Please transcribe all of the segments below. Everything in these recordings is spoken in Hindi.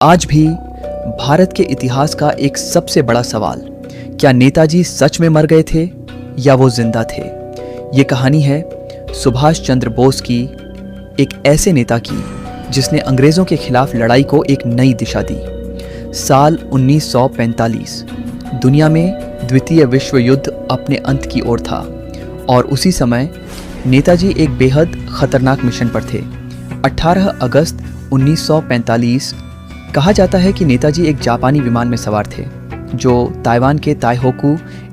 आज भी भारत के इतिहास का एक सबसे बड़ा सवाल, क्या नेताजी सच में मर गए थे या वो जिंदा थे। ये कहानी है सुभाष चंद्र बोस की, एक ऐसे नेता की जिसने अंग्रेज़ों के खिलाफ लड़ाई को एक नई दिशा दी। साल 1945 दुनिया में द्वितीय विश्व युद्ध अपने अंत की ओर था और उसी समय नेताजी एक बेहद खतरनाक मिशन पर थे। 18 अगस्त 1945 कहा जाता है कि नेताजी एक जापानी विमान में सवार थे जो ताइवान के ताइहोकू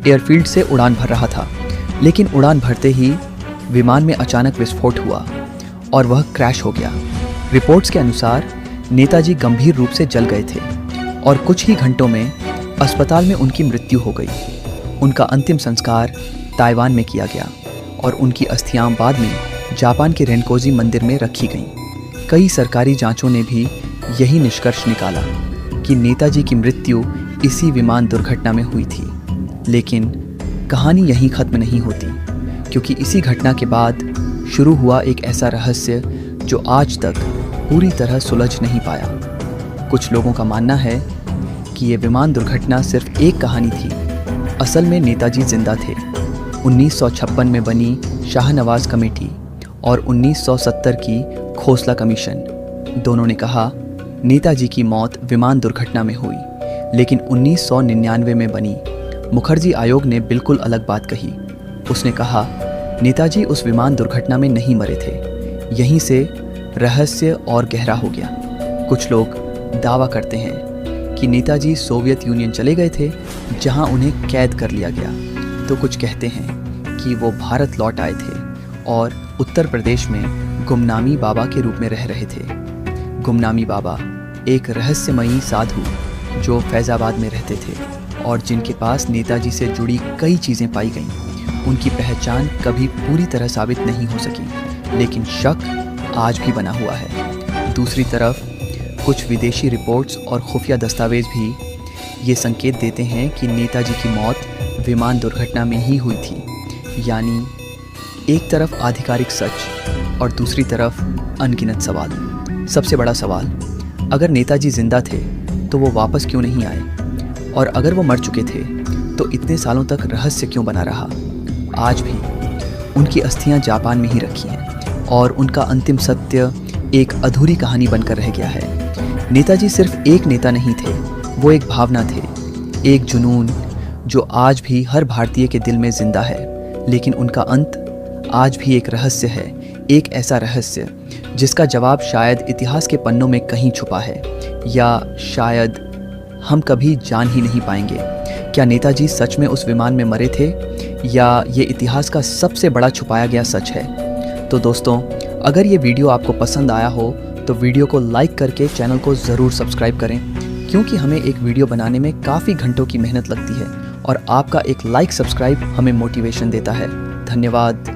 एयरफील्ड से उड़ान भर रहा था, लेकिन उड़ान भरते ही विमान में अचानक विस्फोट हुआ और वह क्रैश हो गया। रिपोर्ट्स के अनुसार नेताजी गंभीर रूप से जल गए थे और कुछ ही घंटों में अस्पताल में उनकी मृत्यु हो गई। उनका अंतिम संस्कार ताइवान में किया गया और उनकी अस्थियां बाद में जापान के रेनकोजी मंदिर में रखी गईं। कई सरकारी जांचों ने भी यही निष्कर्ष निकाला कि नेताजी की मृत्यु इसी विमान दुर्घटना में हुई थी। लेकिन कहानी यहीं ख़त्म नहीं होती, क्योंकि इसी घटना के बाद शुरू हुआ एक ऐसा रहस्य जो आज तक पूरी तरह सुलझ नहीं पाया। कुछ लोगों का मानना है कि ये विमान दुर्घटना सिर्फ एक कहानी थी। असल में नेताजी जिंदा थे। 1956 में बनी शाहनवाज कमेटी और 1970 की खोसला कमीशन, दोनों ने कहा नेताजी की मौत विमान दुर्घटना में हुई, लेकिन 1999 में बनी मुखर्जी आयोग ने बिल्कुल अलग बात कही। उसने कहा नेताजी उस विमान दुर्घटना में नहीं मरे थे। यहीं से रहस्य और गहरा हो गया। कुछ लोग दावा करते हैं कि नेताजी सोवियत यूनियन चले गए थे, जहां उन्हें कैद कर लिया गया, तो कुछ कहते हैं कि वो भारत लौट आए थे और उत्तर प्रदेश में गुमनामी बाबा के रूप में रह रहे थे। गुमनामी बाबा एक रहस्यमयी साधु जो फैज़ाबाद में रहते थे और जिनके पास नेताजी से जुड़ी कई चीज़ें पाई गईं। उनकी पहचान कभी पूरी तरह साबित नहीं हो सकी, लेकिन शक आज भी बना हुआ है। दूसरी तरफ कुछ विदेशी रिपोर्ट्स और खुफिया दस्तावेज भी ये संकेत देते हैं कि नेताजी की मौत विमान दुर्घटना में ही हुई थी। यानी एक तरफ आधिकारिक सच और दूसरी तरफ अनगिनत सवाल। सबसे बड़ा सवाल, अगर नेताजी जिंदा थे तो वो वापस क्यों नहीं आए, और अगर वो मर चुके थे तो इतने सालों तक रहस्य क्यों बना रहा। आज भी उनकी अस्थियां जापान में ही रखी हैं और उनका अंतिम सत्य एक अधूरी कहानी बनकर रह गया है। नेताजी सिर्फ एक नेता नहीं थे, वो एक भावना थे, एक जुनून जो आज भी हर भारतीय के दिल में जिंदा है। लेकिन उनका अंत आज भी एक रहस्य है, एक ऐसा रहस्य जिसका जवाब शायद इतिहास के पन्नों में कहीं छुपा है, या शायद हम कभी जान ही नहीं पाएंगे। क्या नेताजी सच में उस विमान में मरे थे, या ये इतिहास का सबसे बड़ा छुपाया गया सच है। तो दोस्तों, अगर ये वीडियो आपको पसंद आया हो तो वीडियो को लाइक करके चैनल को ज़रूर सब्सक्राइब करें, क्योंकि हमें एक वीडियो बनाने में काफ़ी घंटों की मेहनत लगती है और आपका एक लाइक सब्सक्राइब हमें मोटिवेशन देता है। धन्यवाद।